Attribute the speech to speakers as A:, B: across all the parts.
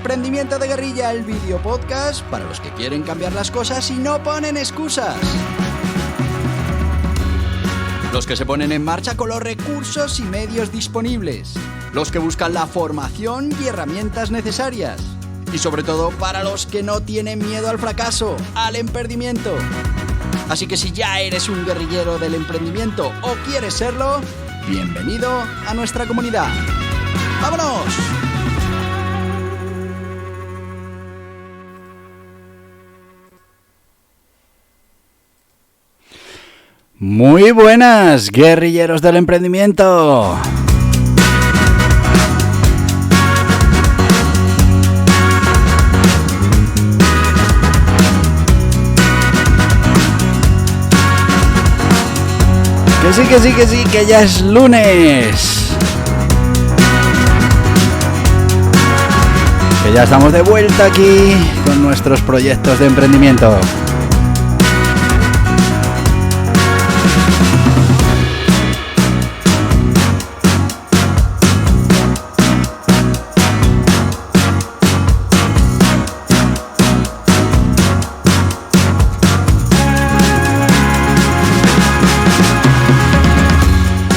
A: Emprendimiento de Guerrilla, el video podcast para los que quieren cambiar las cosas y no ponen excusas. Los que se ponen en marcha con los recursos y medios disponibles. Los que buscan la formación y herramientas necesarias. Y sobre todo para los que no tienen miedo al fracaso, al emprendimiento. Así que si ya eres un guerrillero del emprendimiento o quieres serlo, bienvenido a nuestra comunidad. ¡Vámonos! Muy buenas, guerrilleros del emprendimiento. Que sí, que ya es lunes. Que ya estamos de vuelta aquí con nuestros proyectos de emprendimiento.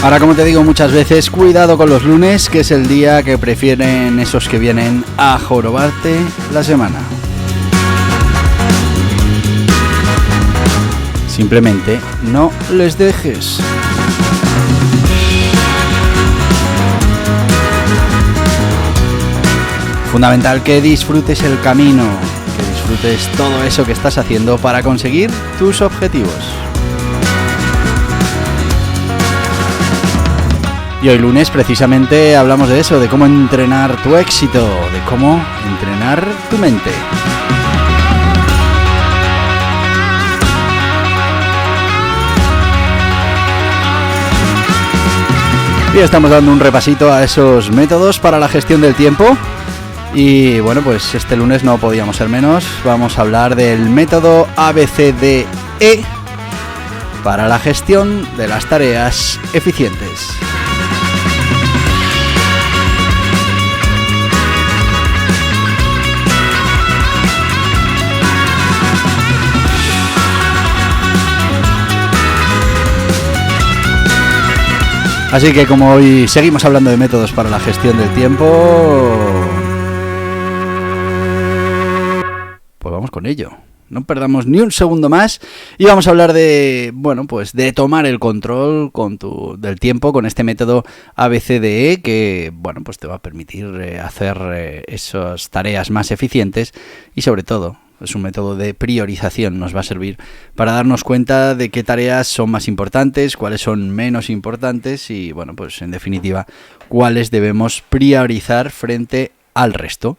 A: Ahora, como te digo muchas veces, cuidado con los lunes, que es el día que prefieren esos que vienen a jorobarte la semana. Simplemente no les dejes. Fundamental que disfrutes el camino, que disfrutes todo eso que estás haciendo para conseguir tus objetivos. Y hoy lunes precisamente hablamos de eso, de cómo entrenar tu éxito, de cómo entrenar tu mente. Y estamos dando un repasito a esos métodos para la gestión del tiempo. Y bueno, pues este lunes no podíamos ser menos. Vamos a hablar del método ABCDE para la gestión de las tareas eficientes. Así que como hoy seguimos hablando de métodos para la gestión del tiempo, pues vamos con ello. No perdamos ni un segundo más y vamos a hablar de, bueno, pues de tomar el control del tiempo con este método ABCDE que, bueno, pues te va a permitir hacer esas tareas más eficientes y sobre todo es un método de priorización, nos va a servir para darnos cuenta de qué tareas son más importantes, cuáles son menos importantes y, bueno, pues en definitiva, cuáles debemos priorizar frente al resto.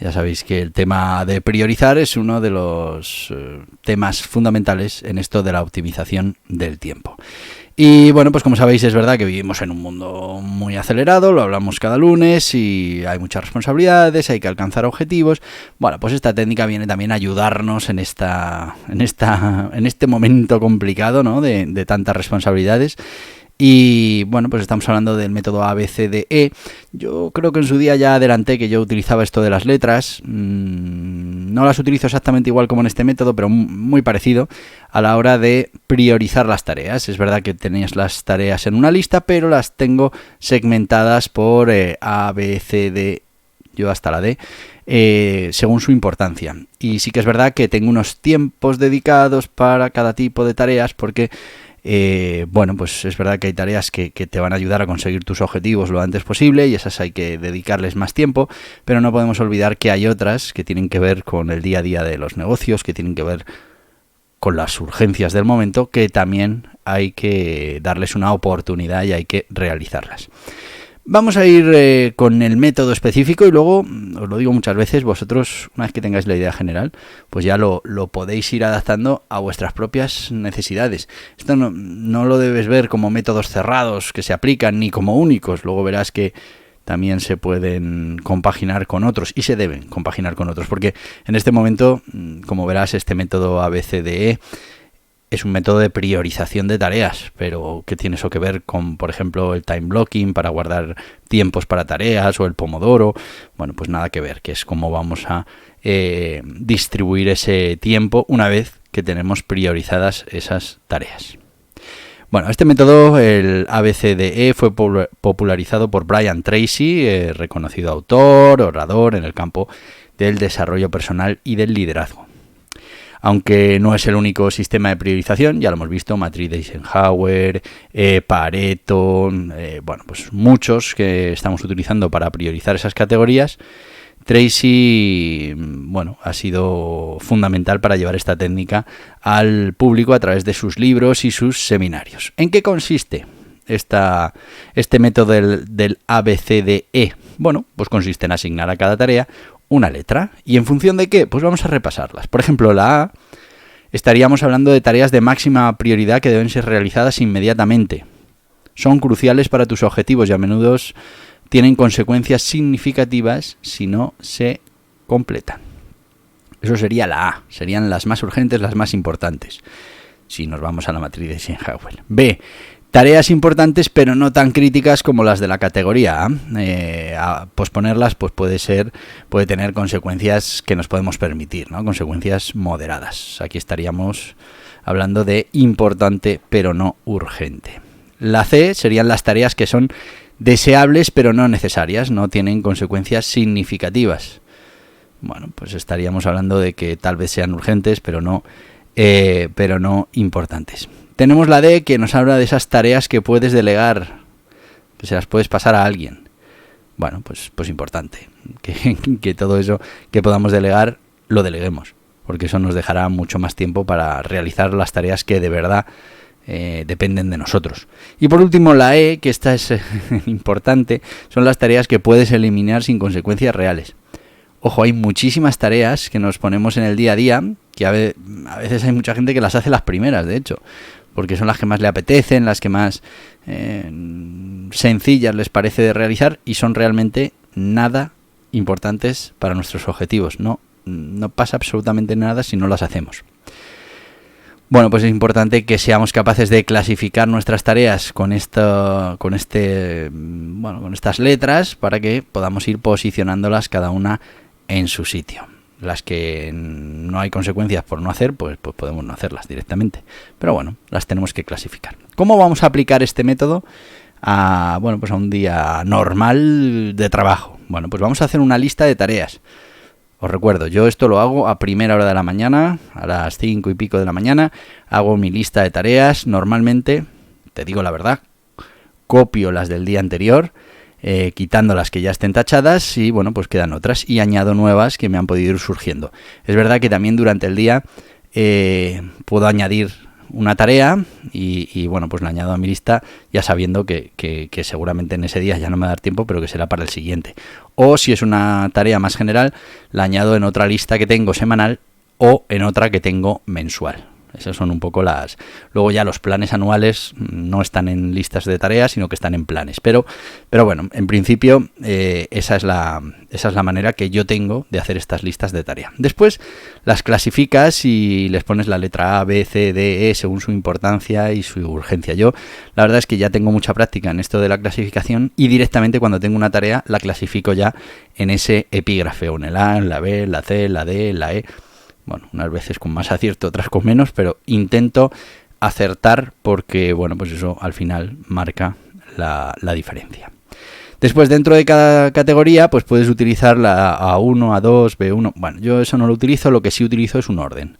A: Ya sabéis que el tema de priorizar es uno de los temas fundamentales en esto de la optimización del tiempo. Y bueno, pues como sabéis es verdad que vivimos en un mundo muy acelerado, lo hablamos cada lunes y hay muchas responsabilidades, hay que alcanzar objetivos. Bueno, pues esta técnica viene también a ayudarnos en este momento complicado, ¿no? de tantas responsabilidades. Y bueno, pues estamos hablando del método ABCDE. Yo creo que en su día ya adelanté que yo utilizaba esto de las letras. No las utilizo exactamente igual como en este método, pero muy parecido a la hora de priorizar las tareas. Es verdad que tenéis las tareas en una lista, pero las tengo segmentadas por A, B, C, D, yo hasta la D, según su importancia. Y sí que es verdad que tengo unos tiempos dedicados para cada tipo de tareas porque bueno, pues es verdad que hay tareas que te van a ayudar a conseguir tus objetivos lo antes posible y esas hay que dedicarles más tiempo, pero no podemos olvidar que hay otras que tienen que ver con el día a día de los negocios, que tienen que ver con las urgencias del momento, que también hay que darles una oportunidad y hay que realizarlas. Vamos a ir con el método específico y luego, os lo digo muchas veces, vosotros, una vez que tengáis la idea general, pues ya lo podéis ir adaptando a vuestras propias necesidades. Esto no lo debes ver como métodos cerrados que se aplican ni como únicos. Luego verás que también se pueden compaginar con otros y se deben compaginar con otros. Porque en este momento, como verás, este método ABCDE es un método de priorización de tareas, pero ¿qué tiene eso que ver con, por ejemplo, el time blocking para guardar tiempos para tareas o el Pomodoro? Bueno, pues nada que ver, que es cómo vamos a distribuir ese tiempo una vez que tenemos priorizadas esas tareas. Bueno, este método, el ABCDE, fue popularizado por Brian Tracy, reconocido autor, orador en el campo del desarrollo personal y del liderazgo. Aunque no es el único sistema de priorización, ya lo hemos visto, matriz de Eisenhower, Pareto, bueno, pues muchos que estamos utilizando para priorizar esas categorías. Tracy, bueno, ha sido fundamental para llevar esta técnica al público a través de sus libros y sus seminarios. ¿En qué consiste este método del ABCDE? Bueno, pues consiste en asignar a cada tarea una letra. ¿Y en función de qué? Pues vamos a repasarlas. Por ejemplo, la A, estaríamos hablando de tareas de máxima prioridad que deben ser realizadas inmediatamente. Son cruciales para tus objetivos y a menudo tienen consecuencias significativas si no se completan. Eso sería la A. Serían las más urgentes, las más importantes, si nos vamos a la matriz de Eisenhower. B, tareas importantes pero no tan críticas como las de la categoría A. Posponerlas pues puede tener consecuencias que nos podemos permitir, ¿no? Consecuencias moderadas. Aquí estaríamos hablando de importante pero no urgente. La C serían las tareas que son deseables pero no necesarias, no tienen consecuencias significativas. Bueno, pues estaríamos hablando de que tal vez sean urgentes pero no importantes. Tenemos la D, que nos habla de esas tareas que puedes delegar, que se las puedes pasar a alguien. Bueno, pues importante, que todo eso que podamos delegar, lo deleguemos, porque eso nos dejará mucho más tiempo para realizar las tareas que de verdad dependen de nosotros. Y por último, la E, que esta es importante, son las tareas que puedes eliminar sin consecuencias reales. Ojo, hay muchísimas tareas que nos ponemos en el día a día, que a veces hay mucha gente que las hace las primeras, de hecho, porque son las que más le apetecen, las que más sencillas les parece de realizar y son realmente nada importantes para nuestros objetivos. No pasa absolutamente nada si no las hacemos. Bueno, pues es importante que seamos capaces de clasificar nuestras tareas con estas letras para que podamos ir posicionándolas cada una en su sitio. Las que no hay consecuencias por no hacer, pues podemos no hacerlas directamente. Pero bueno, las tenemos que clasificar. ¿Cómo vamos a aplicar este método a un día normal de trabajo? Bueno, pues vamos a hacer una lista de tareas. Os recuerdo, yo esto lo hago a primera hora de la mañana, a las 5 y pico de la mañana, hago mi lista de tareas. Normalmente, te digo la verdad, copio las del día anterior, quitando las que ya estén tachadas y bueno, pues quedan otras y añado nuevas que me han podido ir surgiendo. Es verdad que también durante el día puedo añadir una tarea y bueno, pues la añado a mi lista ya sabiendo que seguramente en ese día ya no me va a dar tiempo, pero que será para el siguiente. O si es una tarea más general, la añado en otra lista que tengo semanal o en otra que tengo mensual. Esas son un poco las... Luego ya los planes anuales no están en listas de tareas, sino que están en planes. Pero bueno, en principio esa es la manera que yo tengo de hacer estas listas de tarea. Después las clasificas y les pones la letra A, B, C, D, E según su importancia y su urgencia. Yo la verdad es que ya tengo mucha práctica en esto de la clasificación y directamente cuando tengo una tarea la clasifico ya en ese epígrafe, o en el A, en la B, en la C, en la D, en la E. Bueno, unas veces con más acierto, otras con menos, pero intento acertar porque, bueno, pues eso al final marca la diferencia. Después, dentro de cada categoría, pues puedes utilizar la A1, A2, B1. Bueno, yo eso no lo utilizo, lo que sí utilizo es un orden.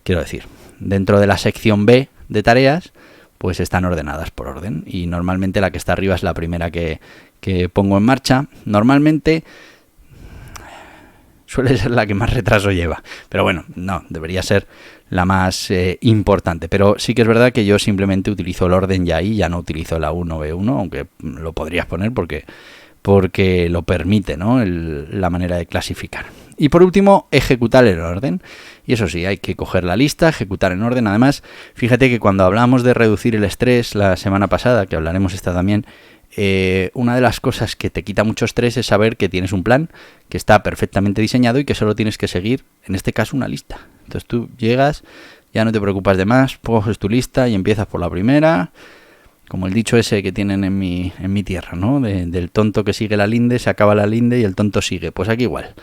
A: Quiero decir, dentro de la sección B de tareas, pues están ordenadas por orden. Y normalmente la que está arriba es la primera que pongo en marcha. Normalmente suele ser la que más retraso lleva. Pero bueno, no, debería ser la más importante. Pero sí que es verdad que yo simplemente utilizo el orden ya ahí, ya no utilizo la 1, B1, aunque lo podrías poner porque lo permite, ¿no? La manera de clasificar. Y por último, ejecutar en orden. Y eso sí, hay que coger la lista, ejecutar en orden. Además, fíjate que cuando hablamos de reducir el estrés la semana pasada, que hablaremos esta también, una de las cosas que te quita mucho estrés es saber que tienes un plan que está perfectamente diseñado y que solo tienes que seguir, en este caso, una lista. Entonces tú llegas ya no te preocupas de más, coges tu lista y empiezas por la primera, como el dicho ese que tienen en mi tierra, ¿no? Del tonto que sigue la linde, se acaba la linde y el tonto sigue. Pues aquí igual,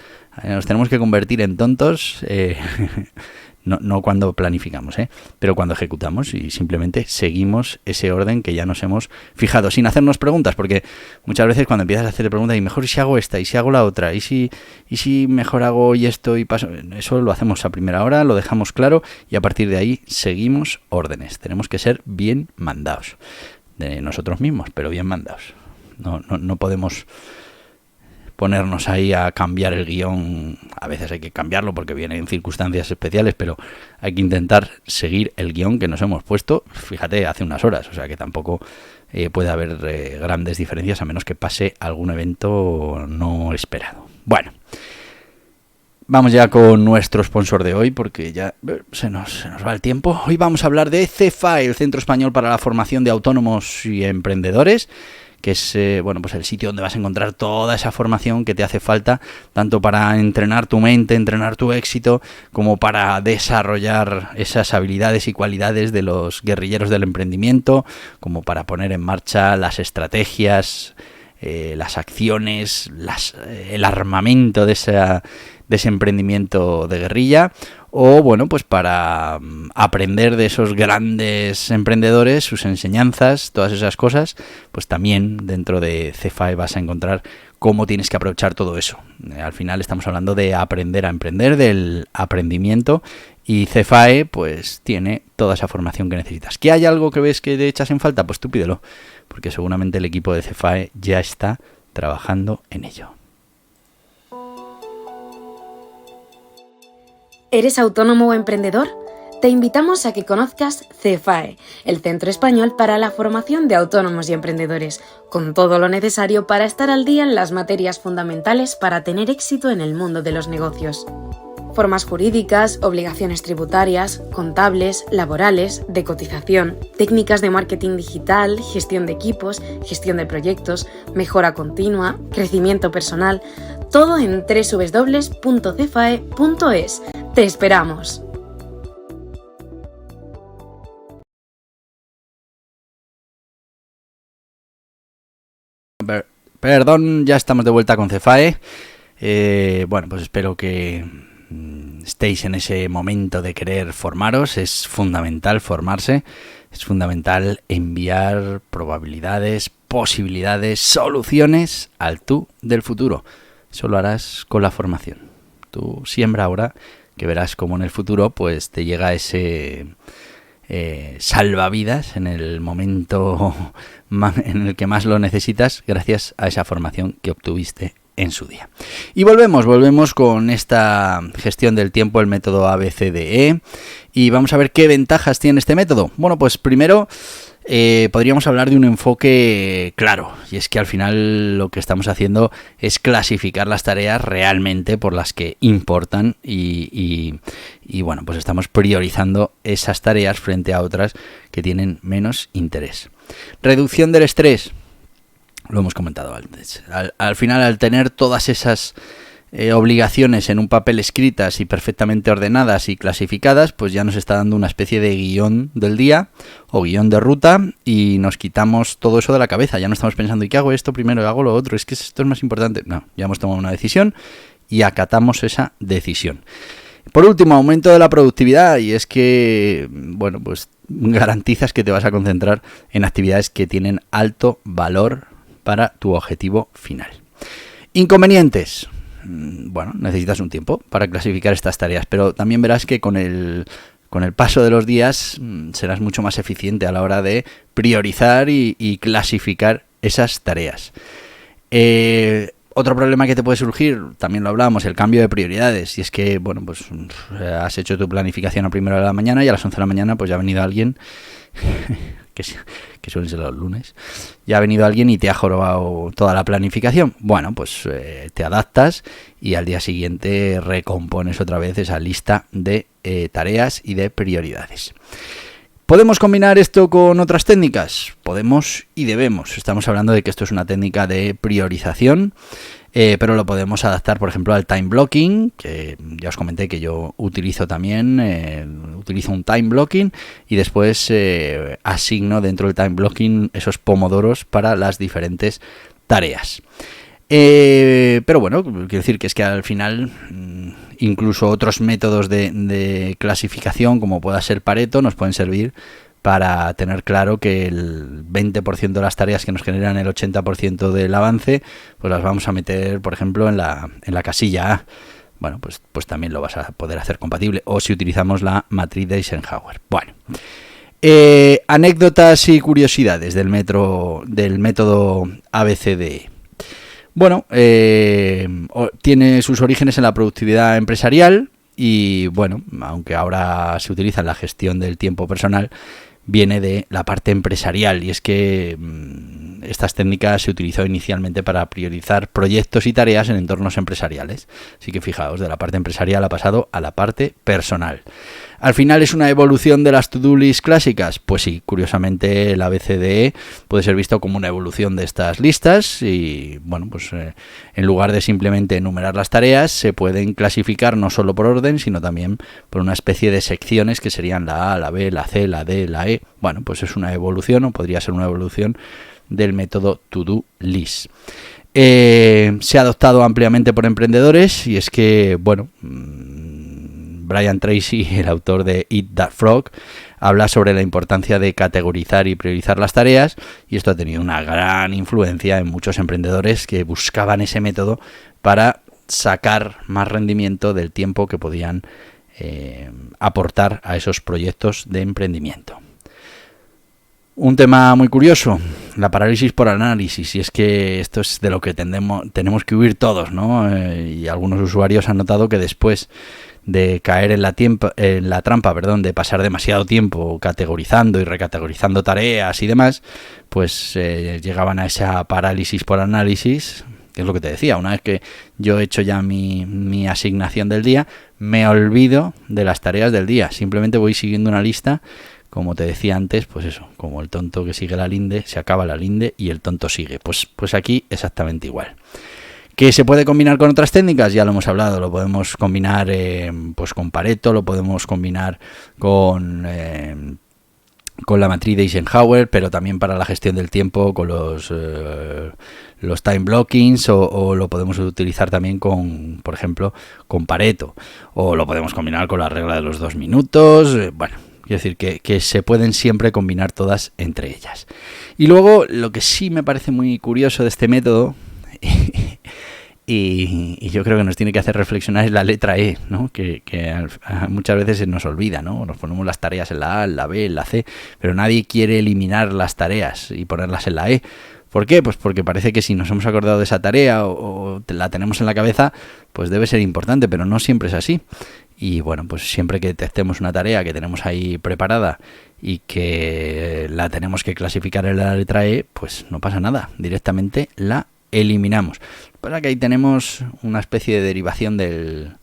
A: nos tenemos que convertir en tontos, no cuando planificamos, pero cuando ejecutamos y simplemente seguimos ese orden que ya nos hemos fijado, sin hacernos preguntas, porque muchas veces cuando empiezas a hacer preguntas, y mejor si hago esta, y si hago la otra, y si mejor hago y esto y paso, eso lo hacemos a primera hora, lo dejamos claro y a partir de ahí seguimos órdenes. Tenemos que ser bien mandados de nosotros mismos, pero bien mandados. No podemos ponernos ahí a cambiar el guión. A veces hay que cambiarlo porque vienen circunstancias especiales, pero hay que intentar seguir el guión que nos hemos puesto, fíjate, hace unas horas, o sea que tampoco puede haber grandes diferencias a menos que pase algún evento no esperado. Bueno, vamos ya con nuestro sponsor de hoy porque ya se nos va el tiempo. Hoy vamos a hablar de CEFAE, el Centro Español para la Formación de Autónomos y Emprendedores, que es pues el sitio donde vas a encontrar toda esa formación que te hace falta, tanto para entrenar tu mente, entrenar tu éxito, como para desarrollar esas habilidades y cualidades de los guerrilleros del emprendimiento, como para poner en marcha las estrategias, las acciones, el armamento de ese emprendimiento de guerrilla, o bueno, pues para aprender de esos grandes emprendedores, sus enseñanzas, todas esas cosas, pues también dentro de CEFAE vas a encontrar cómo tienes que aprovechar todo eso. Al final estamos hablando de aprender a emprender, del aprendimiento, y CEFAE pues tiene toda esa formación que necesitas. ¿Que hay algo que ves que te echas en falta? Pues tú pídelo, porque seguramente el equipo de CEFAE ya está trabajando en ello.
B: ¿Eres autónomo o emprendedor? Te invitamos a que conozcas CEFAE, el Centro Español para la Formación de Autónomos y Emprendedores, con todo lo necesario para estar al día en las materias fundamentales para tener éxito en el mundo de los negocios. Formas jurídicas, obligaciones tributarias, contables, laborales, de cotización, técnicas de marketing digital, gestión de equipos, gestión de proyectos, mejora continua, crecimiento personal, todo en www.cefae.es. ¡Te esperamos!
A: Perdón, ya estamos de vuelta con CEFAE. Pues espero que estéis en ese momento de querer formaros. Es fundamental formarse, es fundamental enviar probabilidades, posibilidades, soluciones al tú del futuro. Eso lo harás con la formación. Tú siembra ahora, que verás cómo en el futuro pues te llega ese salvavidas en el momento en el que más lo necesitas, gracias a esa formación que obtuviste en su día. Y volvemos con esta gestión del tiempo, el método ABCDE, y vamos a ver qué ventajas tiene este método. Bueno, pues primero podríamos hablar de un enfoque claro, y es que al final lo que estamos haciendo es clasificar las tareas realmente por las que importan y bueno, pues estamos priorizando esas tareas frente a otras que tienen menos interés. Reducción del estrés, lo hemos comentado antes. Al final, al tener todas esas obligaciones en un papel escritas y perfectamente ordenadas y clasificadas, pues ya nos está dando una especie de guión del día o guión de ruta y nos quitamos todo eso de la cabeza. Ya no estamos pensando, ¿y qué hago esto primero? ¿Hago lo otro? ¿Es que esto es más importante? No, ya hemos tomado una decisión y acatamos esa decisión. Por último, aumento de la productividad, y es que, bueno, pues garantizas que te vas a concentrar en actividades que tienen alto valor para tu objetivo final. Inconvenientes. Bueno, necesitas un tiempo para clasificar estas tareas, pero también verás que con el paso de los días serás mucho más eficiente a la hora de priorizar y clasificar esas tareas. Otro problema que te puede surgir, también lo hablábamos, el cambio de prioridades. Y es que, bueno, pues has hecho tu planificación a primera hora de la mañana y a las 11 de la mañana pues ya ha venido alguien, que suelen ser los lunes, ya ha venido alguien y te ha jorobado toda la planificación. Bueno, pues te adaptas y al día siguiente recompones otra vez esa lista de tareas y de prioridades. ¿Podemos combinar esto con otras técnicas? Podemos y debemos. Estamos hablando de que esto es una técnica de priorización pero lo podemos adaptar, por ejemplo, al time blocking, que ya os comenté que yo utilizo también, utilizo un time blocking y después asigno dentro del time blocking esos pomodoros para las diferentes tareas. Pero bueno, quiero decir que es que al final incluso otros métodos de clasificación, como pueda ser Pareto, nos pueden servir para tener claro que el 20% de las tareas que nos generan el 80% del avance, pues las vamos a meter, por ejemplo, en la casilla A. Bueno, pues también lo vas a poder hacer compatible, o si utilizamos la matriz de Eisenhower. Bueno, anécdotas y curiosidades del método ABCDE. Bueno, tiene sus orígenes en la productividad empresarial y, bueno, aunque ahora se utiliza en la gestión del tiempo personal, viene de la parte empresarial, y es que estas técnicas se utilizó inicialmente para priorizar proyectos y tareas en entornos empresariales. Así que fijaos, de la parte empresarial ha pasado a la parte personal. ¿Al final es una evolución de las to-do list clásicas? Pues sí, curiosamente el ABCDE puede ser visto como una evolución de estas listas y, bueno, pues en lugar de simplemente enumerar las tareas, se pueden clasificar no solo por orden, sino también por una especie de secciones que serían la A, la B, la C, la D, la E. Bueno, pues es una evolución, o podría ser una evolución del método to-do list. Se ha adoptado ampliamente por emprendedores, y es que, bueno, Brian Tracy, el autor de Eat That Frog, habla sobre la importancia de categorizar y priorizar las tareas, y esto ha tenido una gran influencia en muchos emprendedores que buscaban ese método para sacar más rendimiento del tiempo que podían aportar a esos proyectos de emprendimiento. Un tema muy curioso, la parálisis por análisis, y es que esto es de lo que tenemos que huir todos, ¿no? Y algunos usuarios han notado que después de caer en la trampa, de pasar demasiado tiempo categorizando y recategorizando tareas y demás, pues llegaban a esa parálisis por análisis, que es lo que te decía. Una vez que yo he hecho ya mi asignación del día, me olvido de las tareas del día, simplemente voy siguiendo una lista. Como te decía antes, pues eso, como el tonto que sigue la linde, se acaba la linde y el tonto sigue. Pues aquí exactamente igual. ¿Que se puede combinar con otras técnicas? Ya lo hemos hablado, lo podemos combinar pues con Pareto, lo podemos combinar con la matriz de Eisenhower, pero también para la gestión del tiempo con los time blockings, o lo podemos utilizar también con, por ejemplo, con Pareto, o lo podemos combinar con la regla de los 2 minutos, bueno. Quiero decir que se pueden siempre combinar todas entre ellas. Y luego, lo que sí me parece muy curioso de este método, y yo creo que nos tiene que hacer reflexionar, es la letra E, ¿no? Que muchas veces se nos olvida, ¿no? Nos ponemos las tareas en la A, en la B, en la C, pero nadie quiere eliminar las tareas y ponerlas en la E. ¿Por qué? Pues porque parece que si nos hemos acordado de esa tarea o la tenemos en la cabeza, pues debe ser importante, pero no siempre es así. Y bueno, pues siempre que detectemos una tarea que tenemos ahí preparada y que la tenemos que clasificar en la letra E, pues no pasa nada, directamente la eliminamos. Para que ahí tenemos una especie de derivación del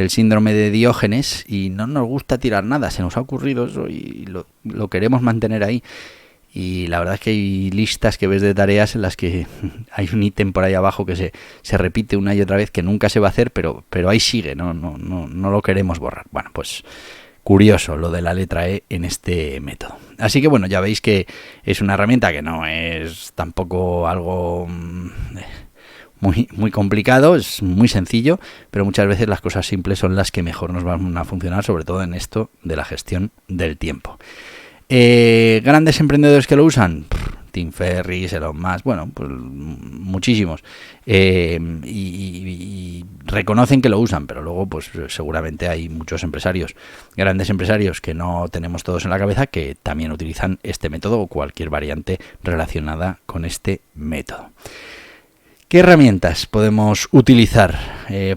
A: síndrome de Diógenes, y no nos gusta tirar nada, se nos ha ocurrido eso y lo queremos mantener ahí. Y la verdad es que hay listas que ves de tareas en las que hay un ítem por ahí abajo que se repite una y otra vez, que nunca se va a hacer, pero ahí sigue, no lo queremos borrar. Bueno, pues curioso lo de la letra E en este método. Así que bueno, ya veis que es una herramienta que no es tampoco algo muy complicado, es muy sencillo, pero muchas veces las cosas simples son las que mejor nos van a funcionar, sobre todo en esto de la gestión del tiempo. Grandes emprendedores que lo usan, Tim Ferriss, Elon Musk, bueno, pues muchísimos, y reconocen que lo usan, pero luego pues seguramente hay muchos grandes empresarios que no tenemos todos en la cabeza, que también utilizan este método o cualquier variante relacionada con este método. ¿Qué herramientas podemos utilizar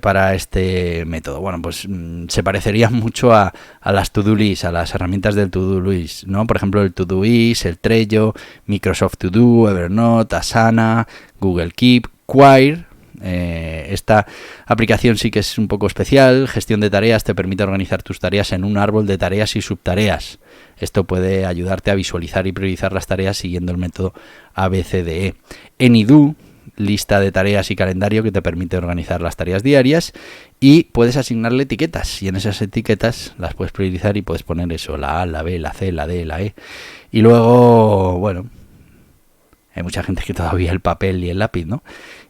A: para este método? Bueno, pues se parecerían mucho a las To-Do List, a las herramientas del To-Do List, ¿no? Por ejemplo, el Todoist, el Trello, Microsoft To Do, Evernote, Asana, Google Keep, Quire. Esta aplicación sí que es un poco especial. Gestión de tareas, te permite organizar tus tareas en un árbol de tareas y subtareas. Esto puede ayudarte a visualizar y priorizar las tareas siguiendo el método ABCDE. AnyDo lista de tareas y calendario que te permite organizar las tareas diarias y puedes asignarle etiquetas y en esas etiquetas las puedes priorizar y puedes poner eso, la A, la B, la C, la D, la E. Y luego, bueno, hay mucha gente que todavía el papel y el lápiz, ¿no?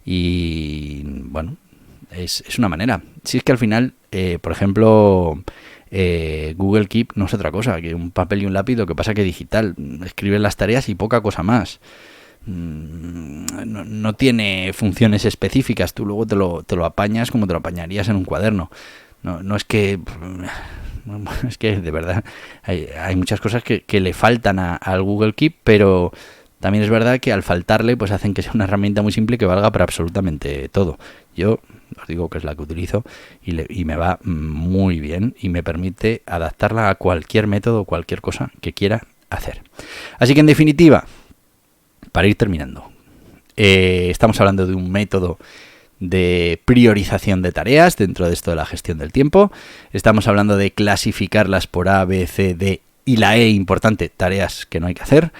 A: Y bueno, es una manera. Si es que al final, por ejemplo, Google Keep no es otra cosa que un papel y un lápiz, lo que pasa que digital, escribes las tareas y poca cosa más. No tiene funciones específicas, tú luego te lo apañas como te lo apañarías en un cuaderno. No es que... Es que de verdad hay muchas cosas que le faltan al Google Keep, pero también es verdad que al faltarle pues hacen que sea una herramienta muy simple que valga para absolutamente todo. Yo os digo que es la que utilizo y me va muy bien y me permite adaptarla a cualquier método o cualquier cosa que quiera hacer. Así que en definitiva, para ir terminando, estamos hablando de un método de priorización de tareas dentro de esto de la gestión del tiempo. Estamos hablando de clasificarlas por A, B, C, D y la E, importante, tareas que no hay que hacer.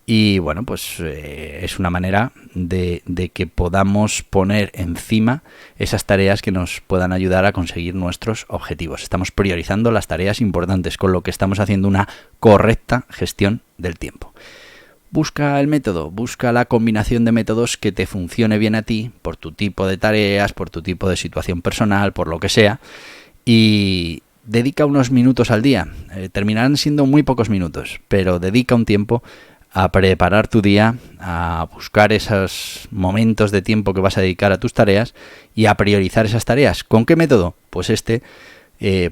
A: Y bueno, pues es una manera de que podamos poner encima esas tareas que nos puedan ayudar a conseguir nuestros objetivos. Estamos priorizando las tareas importantes, con lo que estamos haciendo una correcta gestión del tiempo. Busca el método, busca la combinación de métodos que te funcione bien a ti, por tu tipo de tareas, por tu tipo de situación personal, por lo que sea, y dedica unos minutos al día. Terminarán siendo muy pocos minutos, pero dedica un tiempo a preparar tu día, a buscar esos momentos de tiempo que vas a dedicar a tus tareas y a priorizar esas tareas. ¿Con qué método? Pues este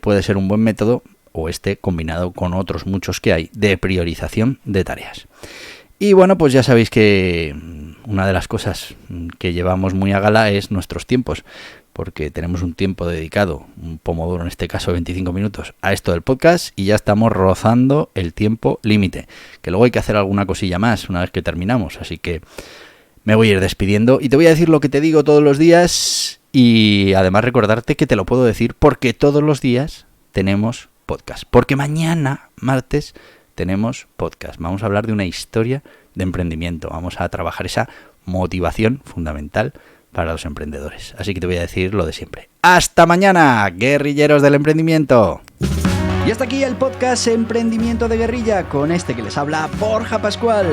A: puede ser un buen método, o este combinado con otros muchos que hay, de priorización de tareas. Y bueno, pues ya sabéis que una de las cosas que llevamos muy a gala es nuestros tiempos, porque tenemos un tiempo dedicado, un pomodoro en este caso 25 minutos, a esto del podcast y ya estamos rozando el tiempo límite, que luego hay que hacer alguna cosilla más una vez que terminamos, así que me voy a ir despidiendo y te voy a decir lo que te digo todos los días y además recordarte que te lo puedo decir porque todos los días tenemos podcast, porque mañana, martes, tenemos podcast. Vamos a hablar de una historia de emprendimiento. Vamos a trabajar esa motivación fundamental para los emprendedores. Así que te voy a decir lo de siempre. ¡Hasta mañana, guerrilleros del emprendimiento! Y hasta aquí el podcast Emprendimiento de Guerrilla, con este que les habla Borja Pascual.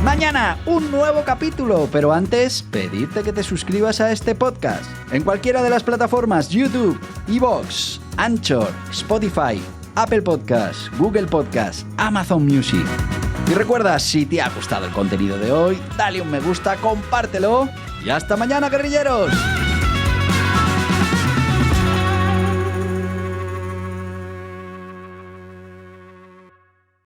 A: Mañana un nuevo capítulo, pero antes pedirte que te suscribas a este podcast en cualquiera de las plataformas YouTube, iVoox, Anchor, Spotify, Apple Podcasts, Google Podcasts, Amazon Music. Y recuerda, si te ha gustado el contenido de hoy, dale un me gusta, compártelo y hasta mañana, guerrilleros.